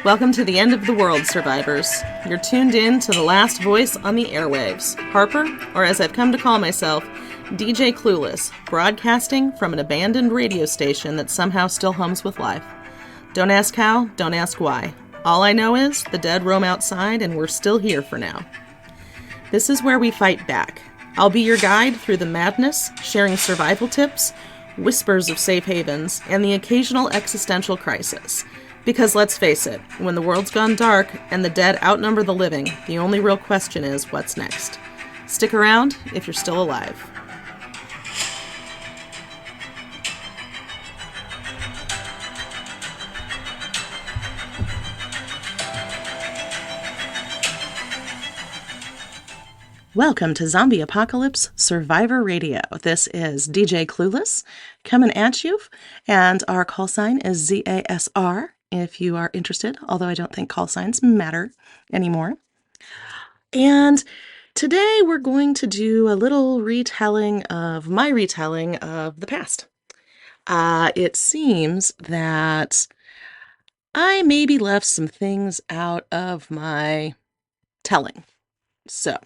Welcome to the end of the world, survivors. You're tuned in to the last voice on the airwaves, Harper, or as I've come to call myself, DJ Clueless, broadcasting from an abandoned radio station that somehow still hums with life. Don't ask how, don't ask why. All I know is the dead roam outside and we're still here for now. This is where we fight back. I'll be your guide through the madness, sharing survival tips, whispers of safe havens, and the occasional existential crisis. Because let's face it, when the world's gone dark and the dead outnumber the living, the only real question is what's next. Stick around if you're still alive. Welcome to Zombie Apocalypse Survivor Radio. This is DJ Clueless coming at you, and our call sign is ZASR if you are interested, although I don't think call signs matter anymore. And today we're going to do a little retelling of my retelling of the past. It seems that I maybe left some things out of my telling. So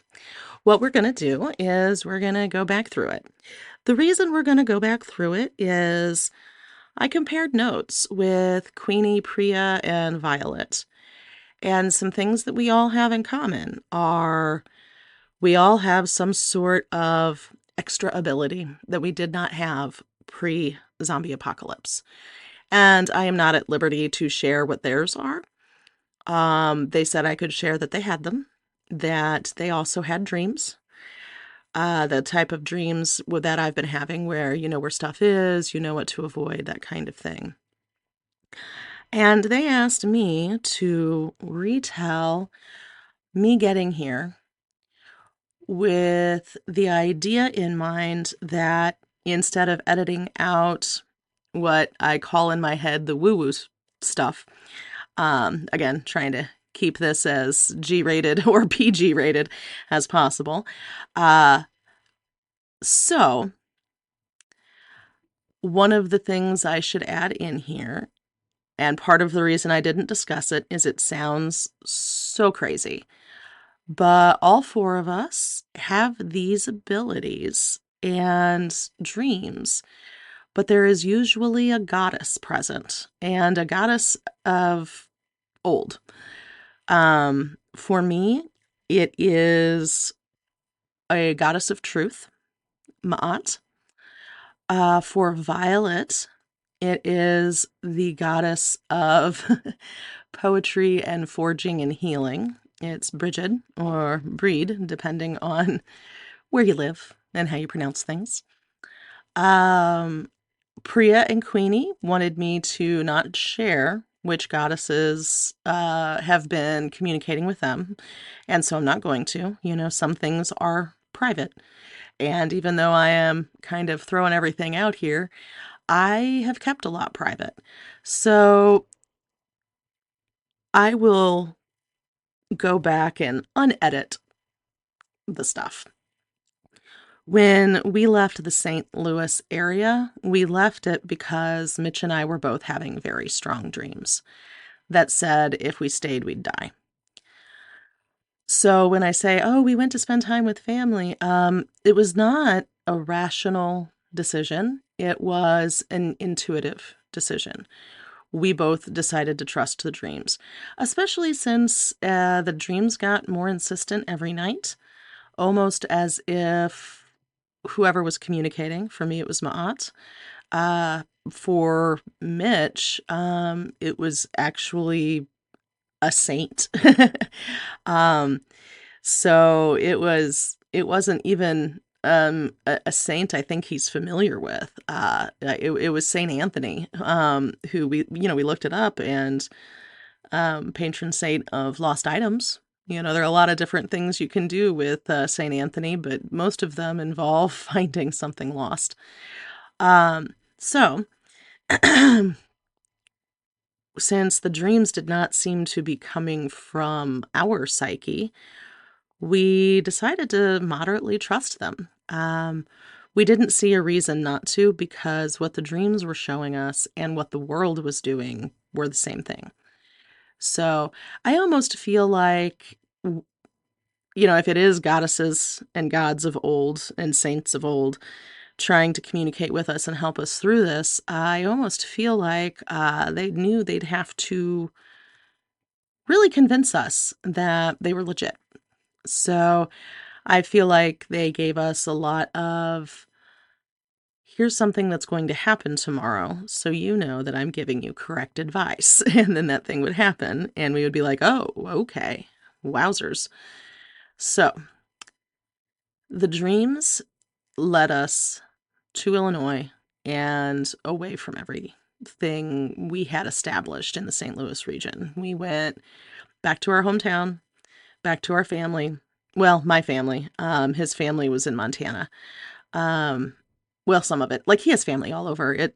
what we're going to do is we're going to go back through it. The reason we're going to go back through it is I compared notes with Queenie, Priya, and Violet. And some things that we all have in common are we all have some sort of extra ability that we did not have pre-zombie apocalypse. And I am not at liberty to share what theirs are. They said I could share that they had them, that they also had dreams. The type of dreams that I've been having where you know where stuff is, you know what to avoid, that kind of thing. And they asked me to retell me getting here with the idea in mind that instead of editing out what I call in my head the woo-woo stuff, again, trying to keep this as G-rated or PG-rated as possible. So one of the things I should add in here, and part of the reason I didn't discuss it, is it sounds so crazy. But all four of us have these abilities and dreams. But there is usually a goddess present, and a goddess of old. For me, it is a goddess of truth, Ma'at. For Violet, it is the goddess of poetry and forging and healing. It's Bridget, or Breed, depending on where you live and how you pronounce things. Priya and Queenie wanted me to not share which goddesses have been communicating with them, and so I'm not going to. You know, some things are private. And even though I am kind of throwing everything out here, I have kept a lot private. So I will go back and unedit the stuff. When we left the St. Louis area, we left it because Mitch and I were both having very strong dreams that said if we stayed, we'd die. So when I say, oh, we went to spend time with family, it was not a rational decision. It was an intuitive decision. We both decided to trust the dreams, especially since the dreams got more insistent every night, almost as if whoever was communicating, for me it was Ma'at. For Mitch, it was actually a saint. So it wasn't even a saint I think he's familiar with. It was Saint Anthony, who we looked it up, and patron saint of lost items. You know, there are a lot of different things you can do with Saint Anthony, but most of them involve finding something lost. So since the dreams did not seem to be coming from our psyche, we decided to moderately trust them. We didn't see a reason not to, because what the dreams were showing us and what the world was doing were the same thing. So I almost feel like, if it is goddesses and gods of old and saints of old trying to communicate with us and help us through this, I almost feel like they knew they'd have to really convince us that they were legit. So I feel like they gave us a lot of, here's something that's going to happen tomorrow, so you know that I'm giving you correct advice. And then that thing would happen, and we would be like, oh, okay, wowzers. So the dreams led us to Illinois and away from everything we had established in the St. Louis region. We went back to our hometown, back to our family. Well, my family. His family was in Montana. Um, well, some of it. Like, he has family all over.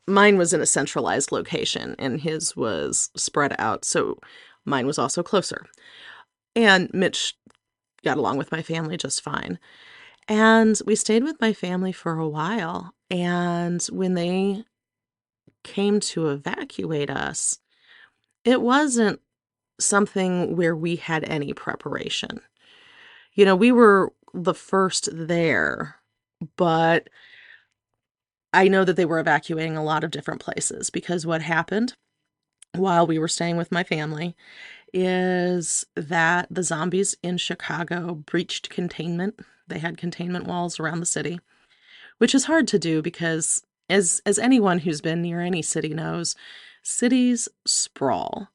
Mine was in a centralized location, and his was spread out, so mine was also closer. And Mitch got along with my family just fine. And we stayed with my family for a while, and when they came to evacuate us, it wasn't something where we had any preparation. We were the first there, but I know that they were evacuating a lot of different places, because what happened while we were staying with my family is that the zombies in Chicago breached containment. They had containment walls around the city, which is hard to do because, as anyone who's been near any city knows, cities sprawl.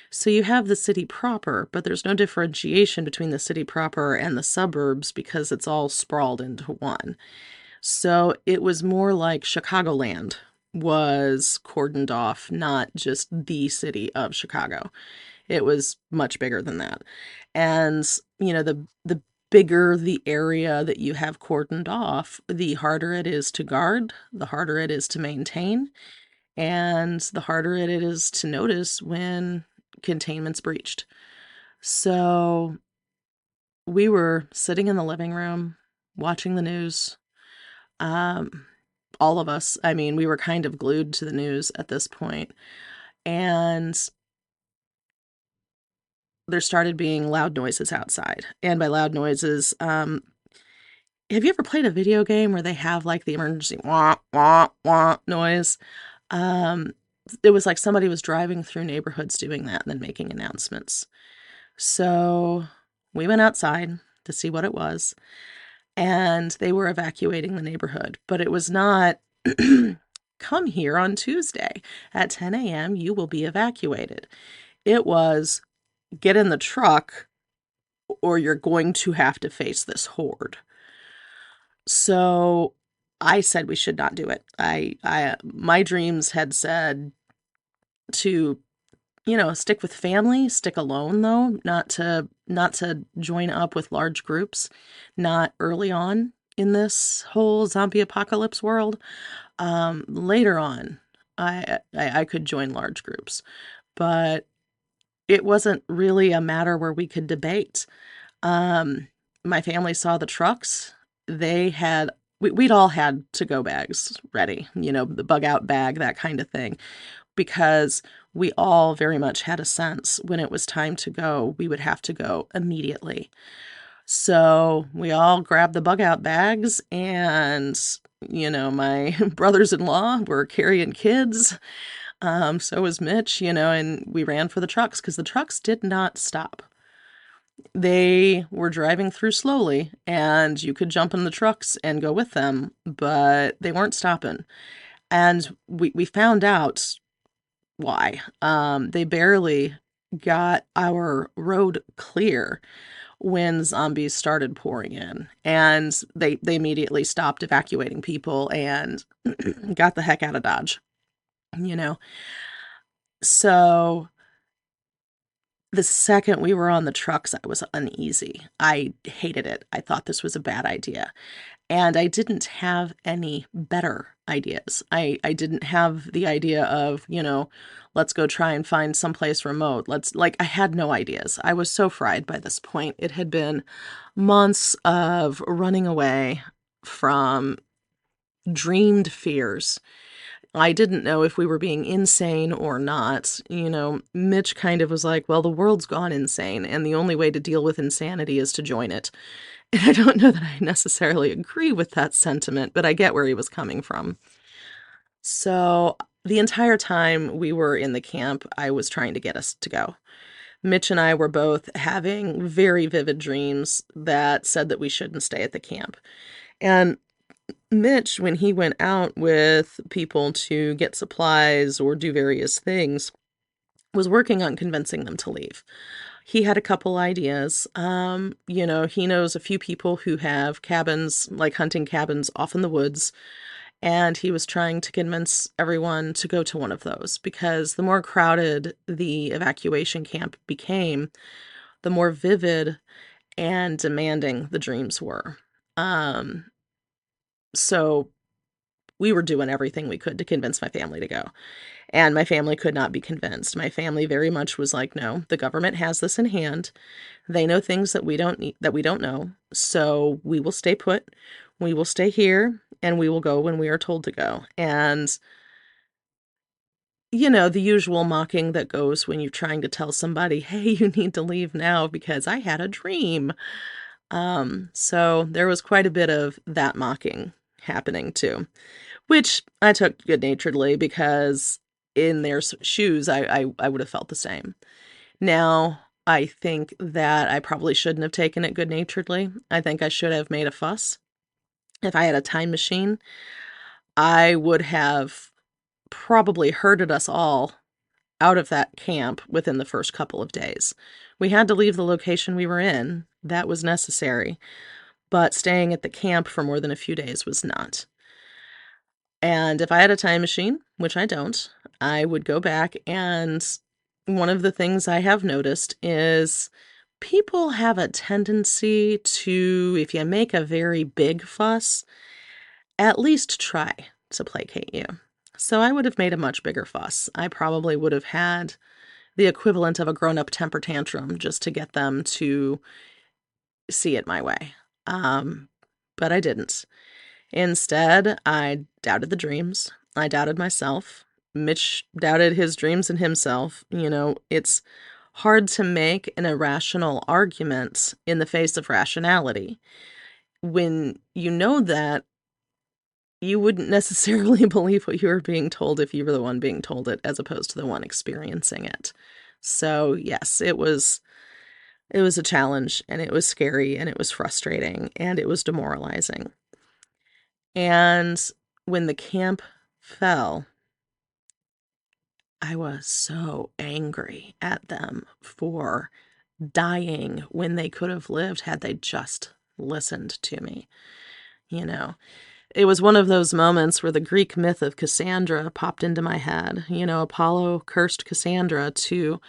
So you have the city proper, but there's no differentiation between the city proper and the suburbs because it's all sprawled into one. So it was more like Chicagoland was cordoned off, not just the city of Chicago. It was much bigger than that. And, the bigger the area that you have cordoned off, the harder it is to guard, the harder it is to maintain, and the harder it is to notice when containment's breached. So we were sitting in the living room watching the news. All of us, I mean, we were kind of glued to the news at this point. And there started being loud noises outside. And by loud noises, have you ever played a video game where they have like the emergency wah, wah, wah noise? Um, it was like somebody was driving through neighborhoods doing that and then making announcements. So we went outside to see what it was, and they were evacuating the neighborhood, but it was not come here on Tuesday at 10 a.m. You will be evacuated. It was get in the truck or you're going to have to face this horde. So I said we should not do it. My dreams had said to, stick with family, stick alone though, not to join up with large groups, not early on in this whole zombie apocalypse world. Later on, I could join large groups, but it wasn't really a matter where we could debate. My family saw the trucks. We'd all had to-go bags ready, the bug out bag, that kind of thing, because we all very much had a sense when it was time to go, we would have to go immediately. So we all grabbed the bug out bags, and, my brothers-in-law were carrying kids. So was Mitch, and we ran for the trucks because the trucks did not stop. They were driving through slowly, and you could jump in the trucks and go with them, but they weren't stopping. And we found out why. They barely got our road clear when zombies started pouring in, and they immediately stopped evacuating people and got the heck out of Dodge, So the second we were on the trucks, I was uneasy. I hated it. I thought this was a bad idea. And I didn't have any better ideas. I didn't have the idea of, let's go try and find someplace remote. I had no ideas. I was so fried by this point. It had been months of running away from dreamed fears. I didn't know if we were being insane or not. Mitch kind of was like, well, the world's gone insane, and the only way to deal with insanity is to join it. And I don't know that I necessarily agree with that sentiment, but I get where he was coming from. So the entire time we were in the camp, I was trying to get us to go. Mitch and I were both having very vivid dreams that said that we shouldn't stay at the camp. And Mitch, when he went out with people to get supplies or do various things, was working on convincing them to leave. He had a couple ideas. He knows a few people who have cabins, like hunting cabins off in the woods, and he was trying to convince everyone to go to one of those because the more crowded the evacuation camp became, the more vivid and demanding the dreams were. So we were doing everything we could to convince my family to go. And my family could not be convinced. My family very much was like, no, the government has this in hand. They know things that we don't need, that we don't know. So we will stay put. We will stay here and we will go when we are told to go. And the usual mocking that goes when you're trying to tell somebody, hey, you need to leave now because I had a dream. So there was quite a bit of that mocking happening too, which I took good-naturedly because in their shoes, I would have felt the same. Now, I think that I probably shouldn't have taken it good-naturedly. I think I should have made a fuss. If I had a time machine, I would have probably herded us all out of that camp within the first couple of days. We had to leave the location we were in. That was necessary. But staying at the camp for more than a few days was not. And if I had a time machine, which I don't, I would go back, and one of the things I have noticed is people have a tendency to, if you make a very big fuss, at least try to placate you. So I would have made a much bigger fuss. I probably would have had the equivalent of a grown-up temper tantrum just to get them to see it my way. But I didn't. Instead, I doubted the dreams. I doubted myself. Mitch doubted his dreams and himself. It's hard to make an irrational argument in the face of rationality. When you know that, you wouldn't necessarily believe what you were being told if you were the one being told it, as opposed to the one experiencing it. So, yes, it was a challenge, and it was scary, and it was frustrating, and it was demoralizing. And when the camp fell, I was so angry at them for dying when they could have lived had they just listened to me. It was one of those moments where the Greek myth of Cassandra popped into my head. Apollo cursed Cassandra to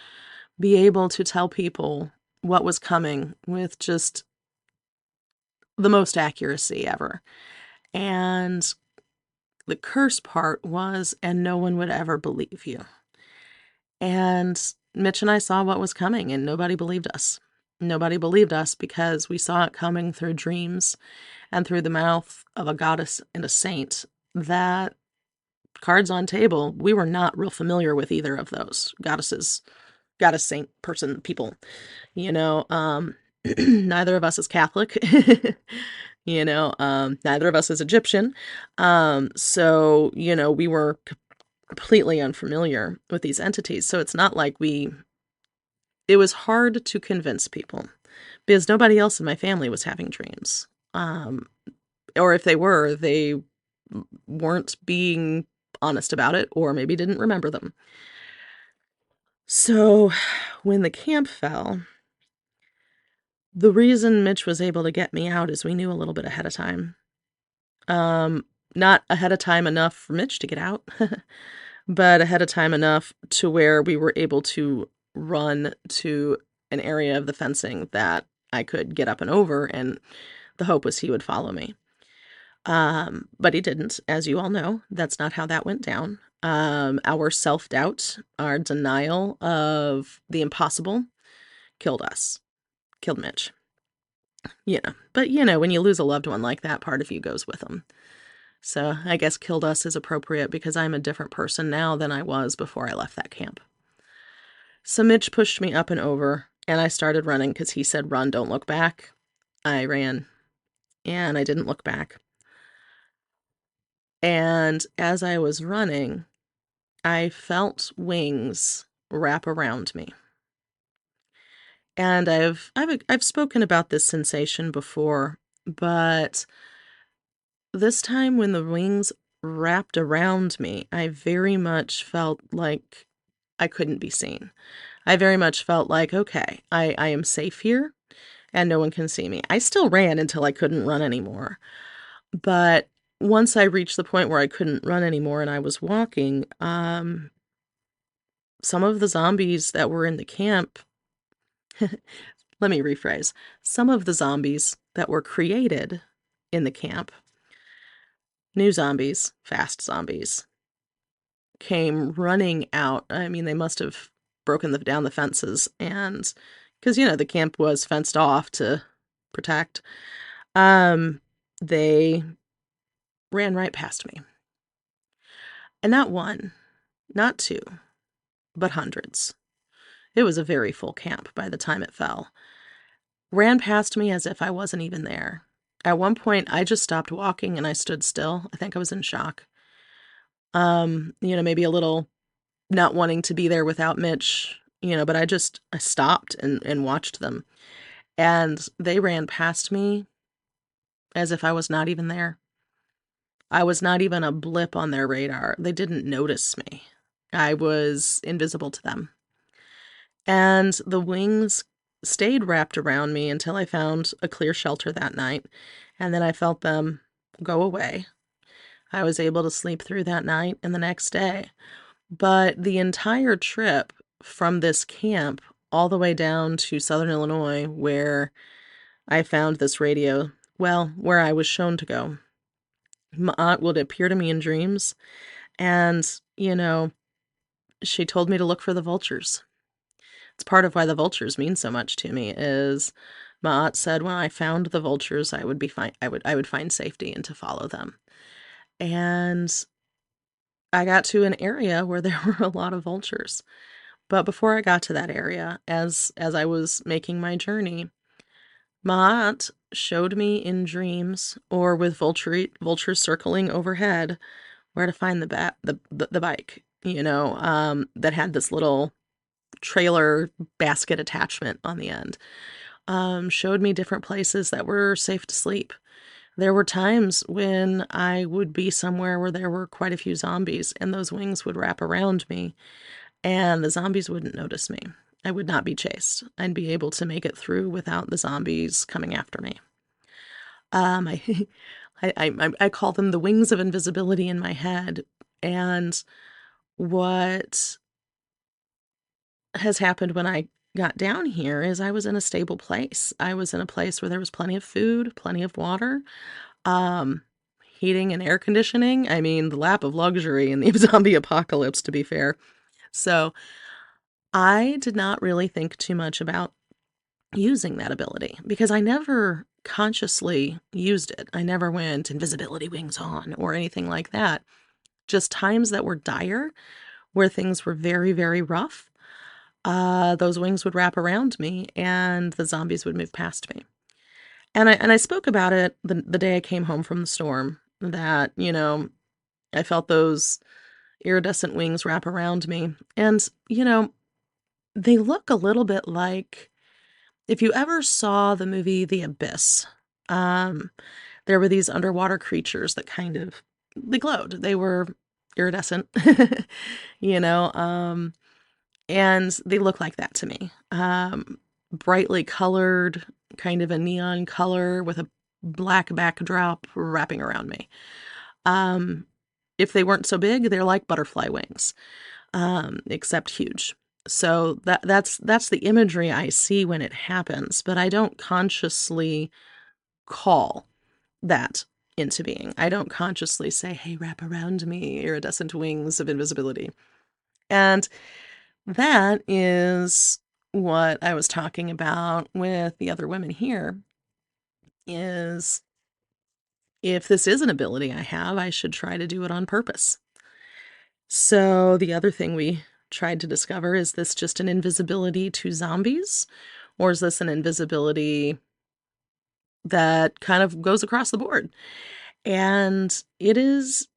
be able to tell people what was coming with just the most accuracy ever. And the curse part was, and no one would ever believe you. And Mitch and I saw what was coming, and nobody believed us. Nobody believed us because we saw it coming through dreams and through the mouth of a goddess and a saint that, cards on table, we were not real familiar with either of those goddesses, goddess, saint, person, people. Neither of us is Catholic. Neither of us is Egyptian. So, we were completely unfamiliar with these entities. So it's not like it was hard to convince people because nobody else in my family was having dreams. Or if they were, they weren't being honest about it, or maybe didn't remember them. So when the camp fell, the reason Mitch was able to get me out is we knew a little bit ahead of time. Not ahead of time enough for Mitch to get out, but ahead of time enough to where we were able to run to an area of the fencing that I could get up and over, and the hope was he would follow me. But he didn't, as you all know. That's not how that went down. Our self-doubt, our denial of the impossible killed us, killed Mitch. But when you lose a loved one like that, part of you goes with them. So I guess killed us is appropriate because I'm a different person now than I was before I left that camp. So Mitch pushed me up and over, and I started running because he said, run, don't look back. I ran, and I didn't look back. And as I was running, I felt wings wrap around me. And I've spoken about this sensation before, but this time when the wings wrapped around me, I very much felt like I couldn't be seen. I very much felt like, okay, I am safe here and no one can see me. I still ran until I couldn't run anymore. But once I reached the point where I couldn't run anymore and I was walking, some of the zombies that were in the camp, let me rephrase, some of the zombies that were created in the camp, new zombies, fast zombies, came running out. I mean, they must have broken down the fences, and because, the camp was fenced off to protect, they ran right past me. And not one, not two, but hundreds. It was a very full camp by the time it fell. Ran past me as if I wasn't even there. At one point, I just stopped walking and I stood still. I think I was in shock. Maybe a little not wanting to be there without Mitch, but I stopped and watched them. And they ran past me as if I was not even there. I was not even a blip on their radar. They didn't notice me. I was invisible to them. And the wings stayed wrapped around me until I found a clear shelter that night. And then I felt them go away. I was able to sleep through that night and the next day. But the entire trip from this camp all the way down to Southern Illinois, where I found this radio, where I was shown to go, my aunt would appear to me in dreams, and, she told me to look for the vultures. It's part of why the vultures mean so much to me is my aunt said when I found the vultures, I would be fine. I would find safety and to follow them. And I got to an area where there were a lot of vultures. But before I got to that area, as I was making my journey, my aunt showed me in dreams or with vultures circling overhead where to find the bike, that had this little trailer basket attachment on the end. Showed me different places that were safe to sleep. There were times when I would be somewhere where there were quite a few zombies and those wings would wrap around me and the zombies wouldn't notice me. I would not be chased. I'd be able to make it through without the zombies coming after me. I, I call them the wings of invisibility in my head. And what has happened when I got down here is I was in a stable place. I was in a place where there was plenty of food, plenty of water, um, heating and air conditioning. I mean, the lap of luxury in the zombie apocalypse, to be fair. So I did not really think too much about using that ability because I never consciously used it. I never went invisibility wings on or anything like that. Just times that were dire, where things were very, very rough, those wings would wrap around me and the zombies would move past me. And I spoke about it the day I came home from the storm, that, I felt those iridescent wings wrap around me. And, they look a little bit like if you ever saw the movie The Abyss, um, there were these underwater creatures that they glowed. They were iridescent, you know, um, and they look like that to me. Brightly colored, kind of a neon color with a black backdrop wrapping around me. Um, if they weren't so big, they're like butterfly wings, except huge. So that's the imagery I see when it happens, but I don't consciously call that into being. I don't consciously say, "Hey, wrap around me, iridescent wings of invisibility." And that is what I was talking about with the other women here is if this is an ability I have, I should try to do it on purpose. So the other thing we tried to discover, is this just an invisibility to zombies? Or is this an invisibility that kind of goes across the board? And it is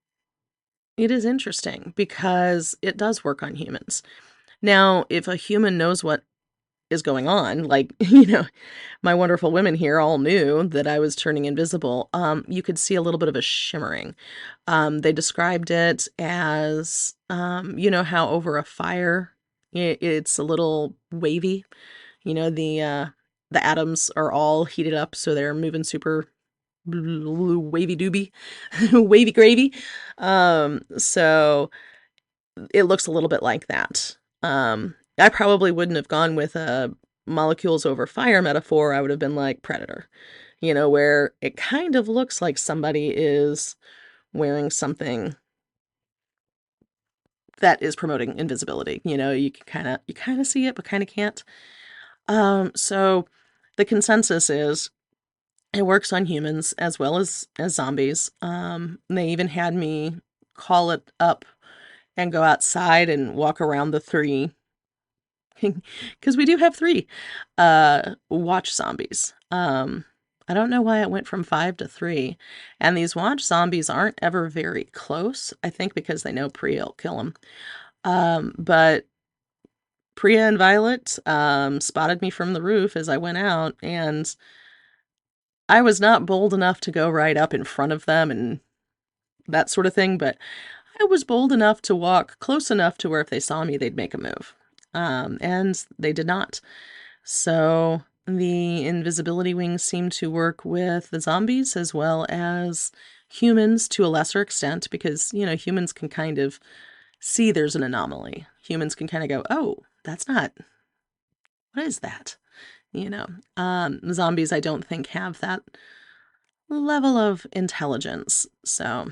interesting because it does work on humans. Now, if a human knows what is going on, like, my wonderful women here all knew that I was turning invisible, you could see a little bit of a shimmering. They described it as, you know how over a fire, it's a little wavy, the atoms are all heated up, so they're moving super wavy dooby, wavy gravy. So it looks a little bit like that. I probably wouldn't have gone with a molecules over fire metaphor. I would have been like Predator, where it kind of looks like somebody is wearing something that is promoting invisibility. You kind of see it, but kind of can't. So the consensus is it works on humans as well as zombies. They even had me call it up and go outside and walk around the three, because we do have three watch zombies. I don't know why it went from 5 to 3, and these watch zombies aren't ever very close, I think because they know Priya will kill them. But Priya and Violet spotted me from the roof as I went out, and I was not bold enough to go right up in front of them and that sort of thing, but I was bold enough to walk close enough to where if they saw me, they'd make a move. And they did not. So the invisibility wings seem to work with the zombies as well as humans to a lesser extent, because, humans can kind of see there's an anomaly. Humans can kind of go, oh, that's not, what is that? Zombies, I don't think, have that level of intelligence. So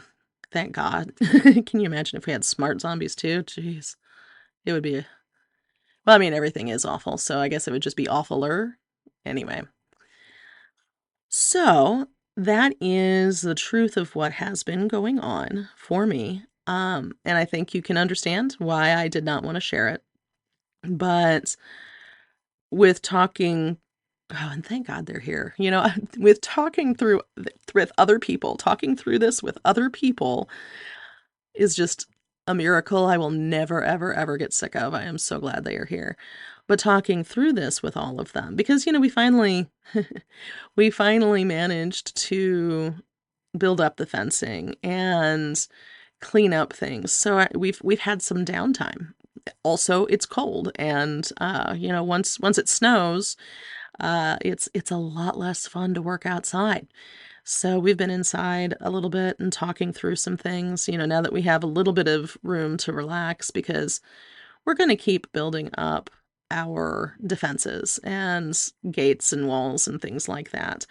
thank God. Can you imagine if we had smart zombies too? Jeez. It would be, well, I mean, everything is awful, so I guess it would just be awfuler. Anyway. So that is the truth of what has been going on for me. And I think you can understand why I did not want to share it. But with talking, oh, and thank God they're here, with talking through with other people, talking through this with other people is just a miracle I will never, ever, ever get sick of. I am so glad they are here. But talking through this with all of them, because, we finally, we finally managed to build up the fencing and clean up things. So we've had some downtime. Also, it's cold, and once it snows, it's a lot less fun to work outside. So we've been inside a little bit and talking through some things, now that we have a little bit of room to relax, because we're going to keep building up our defenses and gates and walls and things like that.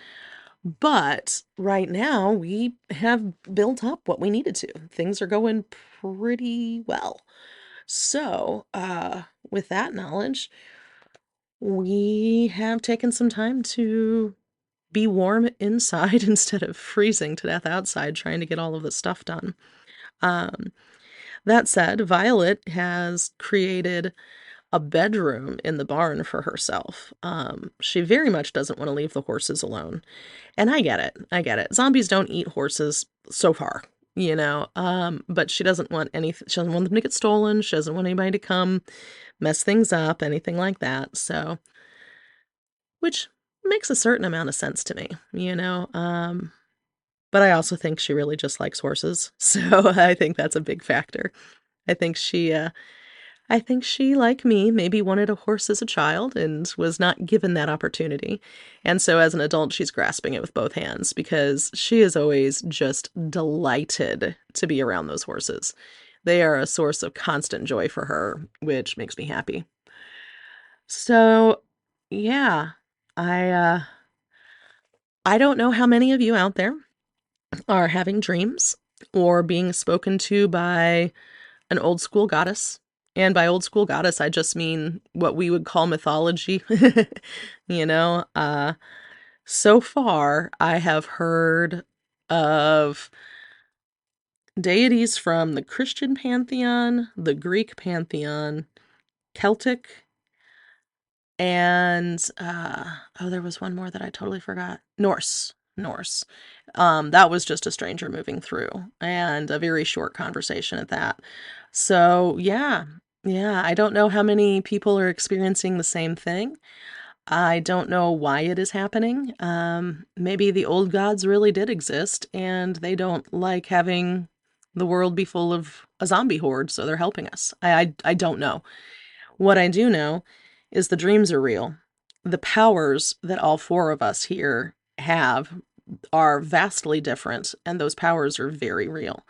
But right now we have built up what we needed to. Things are going pretty well. So, with that knowledge, we have taken some time to be warm inside instead of freezing to death outside trying to get all of this stuff done. Um, that said, Violet has created a bedroom in the barn for herself. She very much doesn't want to leave the horses alone. And I get it. I get it. Zombies don't eat horses so far, but she doesn't want anything. She doesn't want them to get stolen. She doesn't want anybody to come mess things up, anything like that. So, which makes a certain amount of sense to me. But I also think she really just likes horses. So I think that's a big factor. I think she, like me, maybe wanted a horse as a child and was not given that opportunity. And so as an adult, she's grasping it with both hands, because she is always just delighted to be around those horses. They are a source of constant joy for her, which makes me happy. So, yeah, I I don't know how many of you out there are having dreams or being spoken to by an old school goddess. And by old school goddess, I just mean what we would call mythology. you know, uh, so far I have heard of deities from the Christian pantheon, the Greek pantheon, Celtic, and there was one more that I totally forgot. Norse. That was just a stranger moving through, and a very short conversation at that. So yeah, I don't know how many people are experiencing the same thing. I don't know why it is happening. Maybe the old gods really did exist, and they don't like having the world be full of a zombie horde, so they're helping us. I don't know. What I do know is the dreams are real. The powers that all four of us here have are vastly different, and those powers are very real.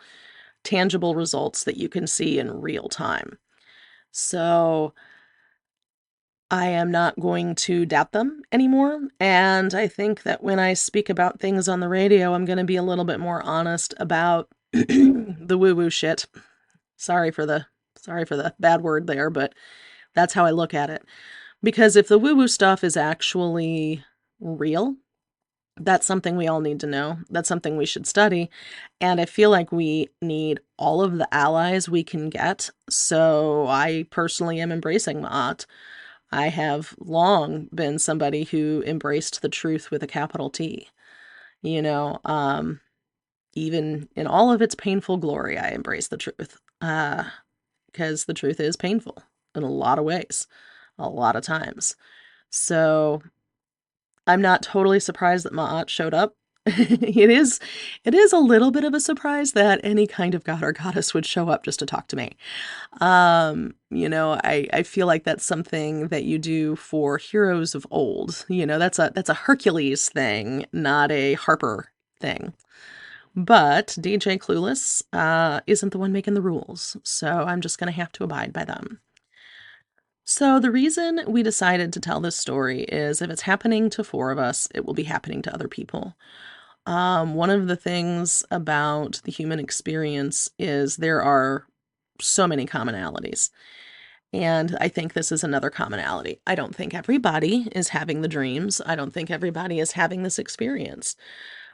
Tangible results that you can see in real time. So I am not going to doubt them anymore, and I think that when I speak about things on the radio, I'm going to be a little bit more honest about the woo-woo shit. Sorry for the bad word there, but that's how I look at it. Because if the woo-woo stuff is actually real, that's something we all need to know. That's something we should study. And I feel like we need all of the allies we can get. So I personally am embracing Ma'at. I have long been somebody who embraced the truth with a capital T. You know, even in all of its painful glory, I embrace the truth. Because the truth is painful in a lot of ways, a lot of times. So I'm not totally surprised that Ma'at showed up. It is a little bit of a surprise that any kind of god or goddess would show up just to talk to me. I feel like that's something that you do for heroes of old. That's a Hercules thing, not a Harper thing. But DJ Clueless isn't the one making the rules, so I'm just going to have to abide by them. So the reason we decided to tell this story is if it's happening to four of us, it will be happening to other people. One of the things about the human experience is there are so many commonalities. And I think this is another commonality. I don't think everybody is having the dreams. I don't think everybody is having this experience.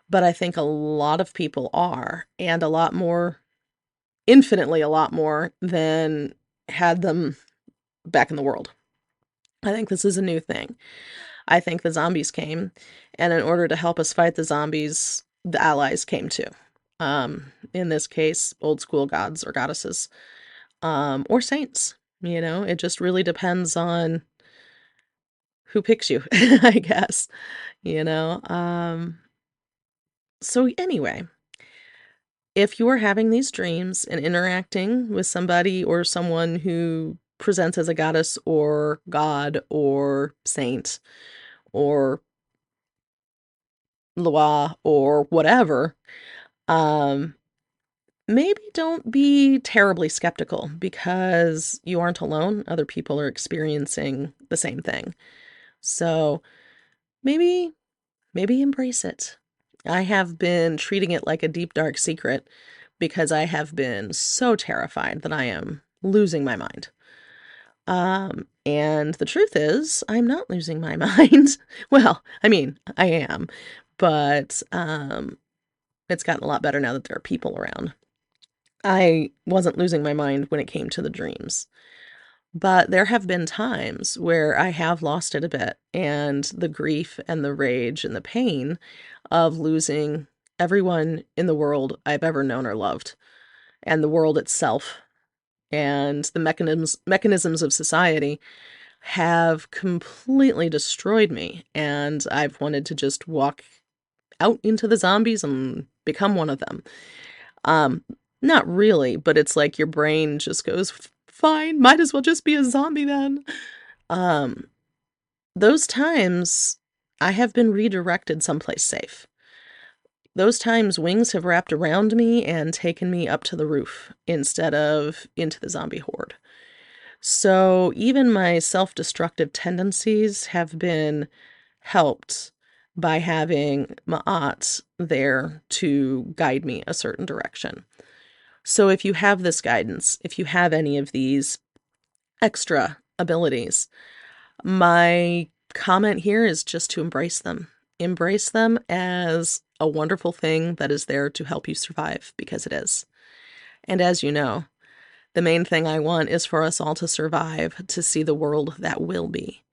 But I think a lot of people are, and a lot more, infinitely a lot more than had them back in the world. I think this is a new thing. I think the zombies came, and in order to help us fight the zombies, the allies came too. In this case, old school gods or goddesses, or saints. It just really depends on who picks you, I guess. You know. So anyway, if you are having these dreams and interacting with somebody or someone who presents as a goddess or god or saint or Loa or whatever, maybe don't be terribly skeptical because you aren't alone. Other people are experiencing the same thing. So maybe embrace it. I have been treating it like a deep, dark secret because I have been so terrified that I am losing my mind. And the truth is, I'm not losing my mind. Well, I mean, I am, but it's gotten a lot better now that there are people around. I wasn't losing my mind when it came to the dreams. But there have been times where I have lost it a bit, and the grief and the rage and the pain of losing everyone in the world I've ever known or loved, and the world itself, and the mechanisms of society have completely destroyed me, and I've wanted to just walk out into the zombies and become one of them. Not really, but it's like your brain just goes, fine, might as well just be a zombie then. Those times I have been redirected someplace safe. Those times wings have wrapped around me and taken me up to the roof instead of into the zombie horde. So even my self-destructive tendencies have been helped by having Ma'at there to guide me a certain direction. So if you have this guidance, if you have any of these extra abilities, my comment here is just to embrace them. Embrace them as a wonderful thing that is there to help you survive, because it is. And as you know, the main thing I want is for us all to survive, to see the world that will be,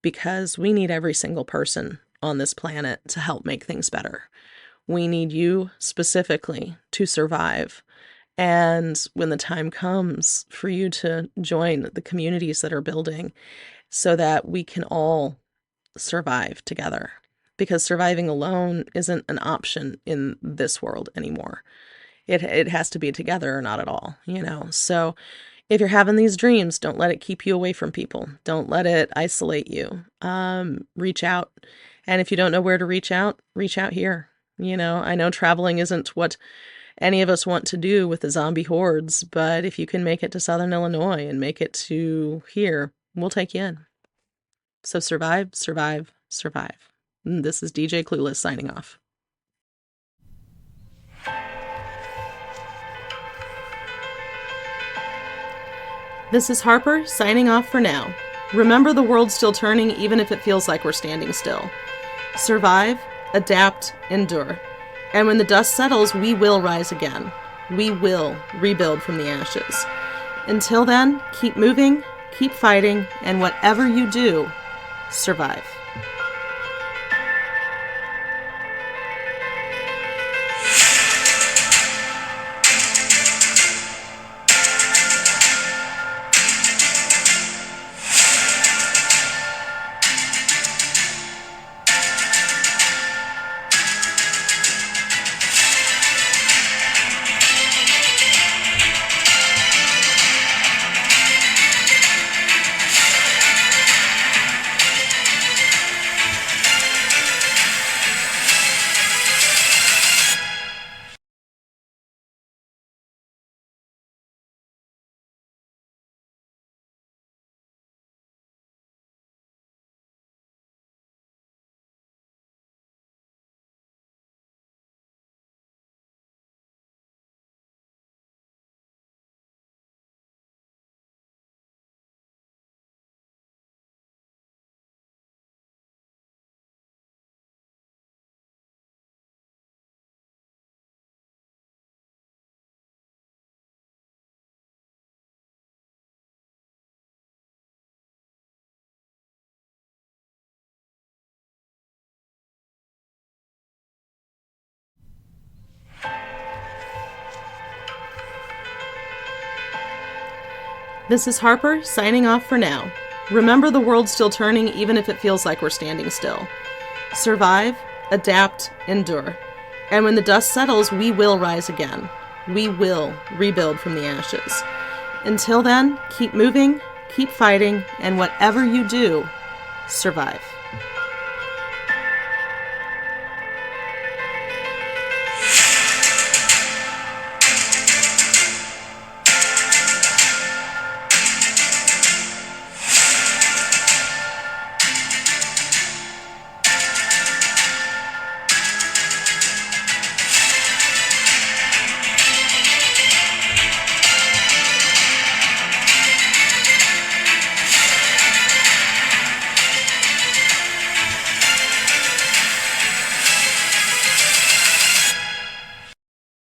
because we need every single person on this planet to help make things better. We need you specifically to survive. And when the time comes for you to join the communities that are building, so that we can all survive together, because surviving alone isn't an option in this world anymore. It has to be together or not at all, So if you're having these dreams, don't let it keep you away from people. Don't let it isolate you. Reach out. And if you don't know where to reach out here. I know traveling isn't what any of us want to do with the zombie hordes, but if you can make it to Southern Illinois and make it to here, we'll take you in. So survive, survive, survive. And this is DJ Clueless signing off. This is Harper signing off for now. Remember, the world's still turning even if it feels like we're standing still. Survive, adapt, endure. And when the dust settles, we will rise again. We will rebuild from the ashes. Until then, keep moving, keep fighting, and whatever you do, survive. This is Harper signing off for now. Remember, the world's still turning even if it feels like we're standing still. Survive, adapt, endure. And when the dust settles, we will rise again. We will rebuild from the ashes. Until then, keep moving, keep fighting, and whatever you do, survive.